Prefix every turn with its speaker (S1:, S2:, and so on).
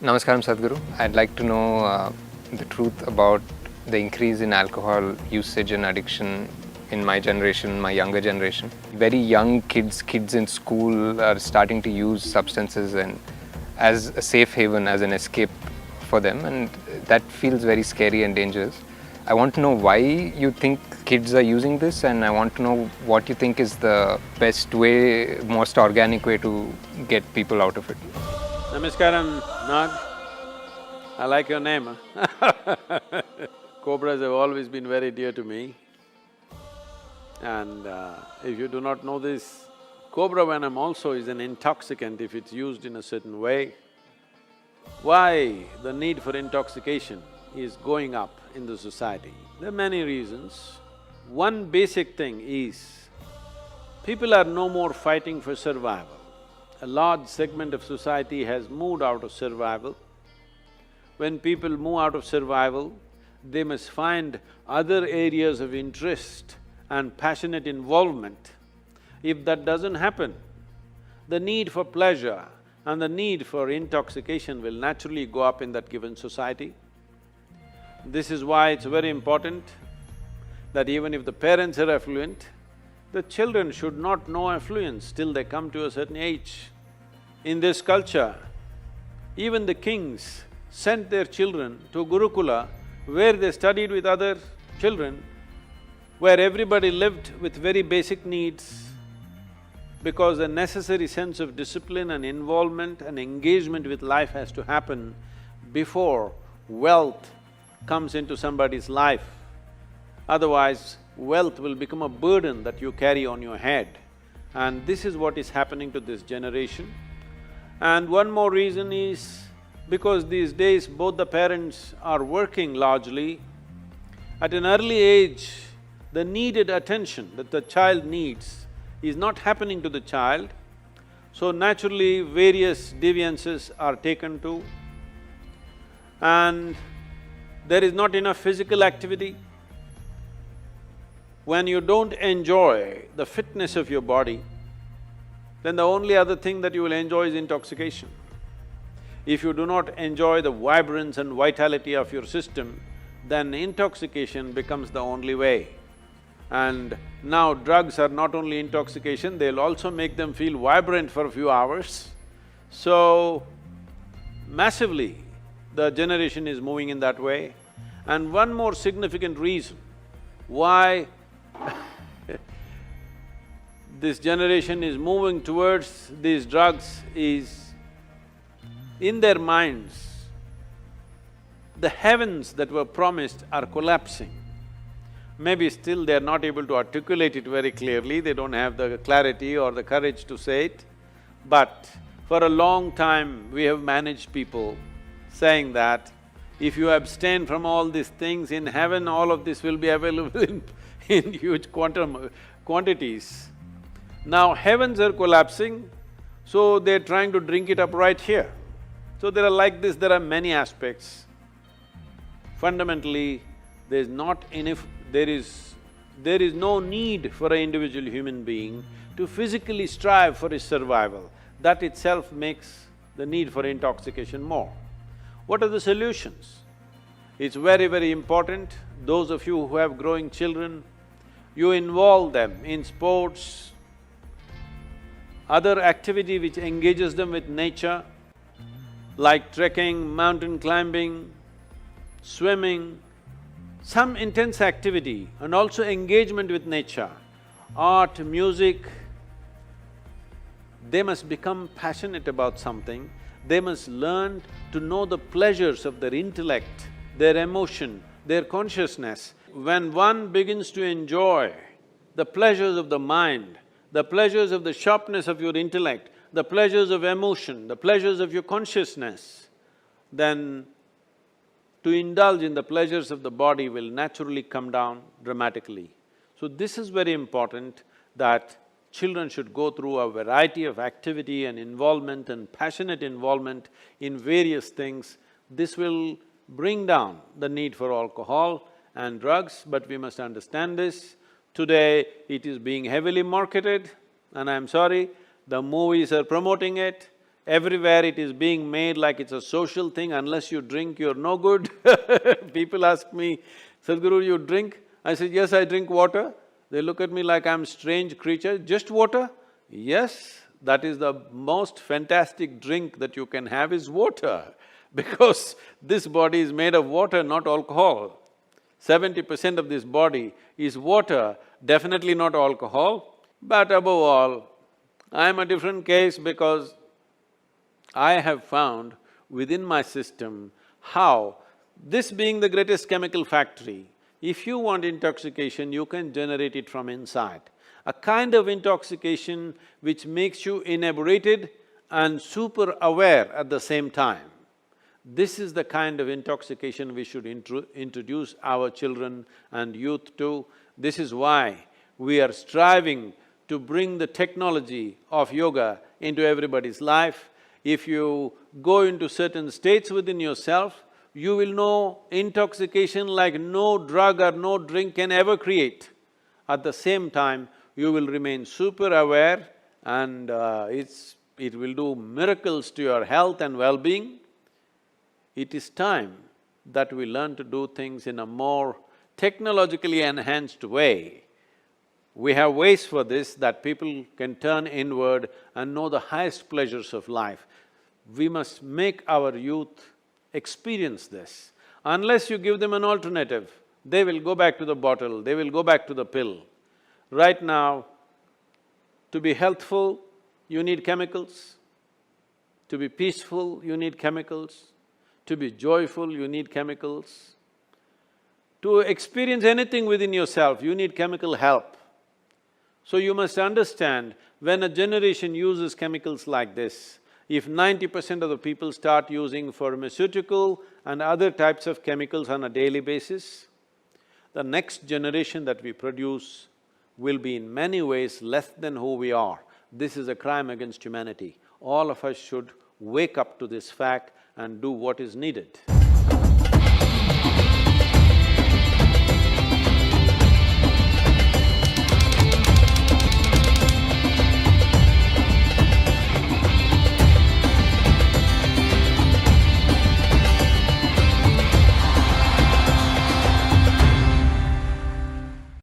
S1: Namaskaram Sadhguru. I'd like to know the truth about the increase in alcohol usage and addiction in my generation, my younger generation. Very young kids in school are starting to use substances and as a safe haven, as an escape for them, and that feels very scary and dangerous. I want to know why you think kids are using this, and I want to know what you think is the best way, most organic way to get people out of it.
S2: Namaskaram, Nag. I like your name, huh? Cobras have always been very dear to me. And if you do not know this, cobra venom also is an intoxicant if it's used in a certain way. Why the need for intoxication is going up in the society? There are many reasons. One basic thing is, people are no more fighting for survival. A large segment of society has moved out of survival. When people move out of survival, they must find other areas of interest and passionate involvement. If that doesn't happen, the need for pleasure and the need for intoxication will naturally go up in that given society. This is why it's very important that even if the parents are affluent, the children should not know affluence till they come to a certain age. In this culture, even the kings sent their children to Gurukula, where they studied with other children, where everybody lived with very basic needs, because a necessary sense of discipline and involvement and engagement with life has to happen before wealth comes into somebody's life. Otherwise, wealth will become a burden that you carry on your head. And this is what is happening to this generation. And one more reason is, because these days both the parents are working largely, at an early age, the needed attention that the child needs is not happening to the child, so naturally various deviances are taken to, and there is not enough physical activity. When you don't enjoy the fitness of your body, then the only other thing that you will enjoy is intoxication. If you do not enjoy the vibrance and vitality of your system, then intoxication becomes the only way. And now drugs are not only intoxication, they'll also make them feel vibrant for a few hours. So, massively, the generation is moving in that way. And one more significant reason why this generation is moving towards these drugs is, in their minds, the heavens that were promised are collapsing. Maybe still they're not able to articulate it very clearly, they don't have the clarity or the courage to say it, but for a long time we have managed people saying that if you abstain from all these things, in heaven all of this will be available in huge quantities. Now heavens are collapsing, so they're trying to drink it up right here. So there are like this, there are many aspects. Fundamentally, there is no need for an individual human being to physically strive for his survival. That itself makes the need for intoxication more. What are the solutions? It's very, very important, those of you who have growing children, you involve them in sports, other activity which engages them with nature, like trekking, mountain climbing, swimming, some intense activity and also engagement with nature, art, music. They must become passionate about something, they must learn to know the pleasures of their intellect, their emotion, their consciousness. When one begins to enjoy the pleasures of the mind, the pleasures of the sharpness of your intellect, the pleasures of emotion, the pleasures of your consciousness, then to indulge in the pleasures of the body will naturally come down dramatically. So this is very important, that children should go through a variety of activity and involvement and passionate involvement in various things. This will bring down the need for alcohol and drugs, but we must understand this. Today, it is being heavily marketed, and I'm sorry, the movies are promoting it, Everywhere it is being made like it's a social thing, unless you drink, you're no good. People ask me, Sadhguru, you drink? I say, yes, I drink water. They look at me like I'm a strange creature, just water? Yes, that is the most fantastic drink that you can have is water, because this body is made of water, not alcohol. 70% of this body is water, definitely not alcohol. But above all, I'm a different case because I have found within my system how, this being the greatest chemical factory, if you want intoxication, you can generate it from inside. A kind of intoxication which makes you inebriated and super aware at the same time. This is the kind of intoxication we should introduce our children and youth to. This is why we are striving to bring the technology of yoga into everybody's life. If you go into certain states within yourself, you will know intoxication like no drug or no drink can ever create. At the same time, you will remain super aware and it will do miracles to your health and well-being. It is time that we learn to do things in a more technologically enhanced way. We have ways for this that people can turn inward and know the highest pleasures of life. We must make our youth experience this. Unless you give them an alternative, they will go back to the bottle, they will go back to the pill. Right now, to be healthful, you need chemicals. To be peaceful, you need chemicals. To be joyful, you need chemicals. To experience anything within yourself, you need chemical help. So you must understand, when a generation uses chemicals like this, if 90% of the people start using pharmaceutical and other types of chemicals on a daily basis, the next generation that we produce will be in many ways less than who we are. This is a crime against humanity. All of us should wake up to this fact and do what is needed.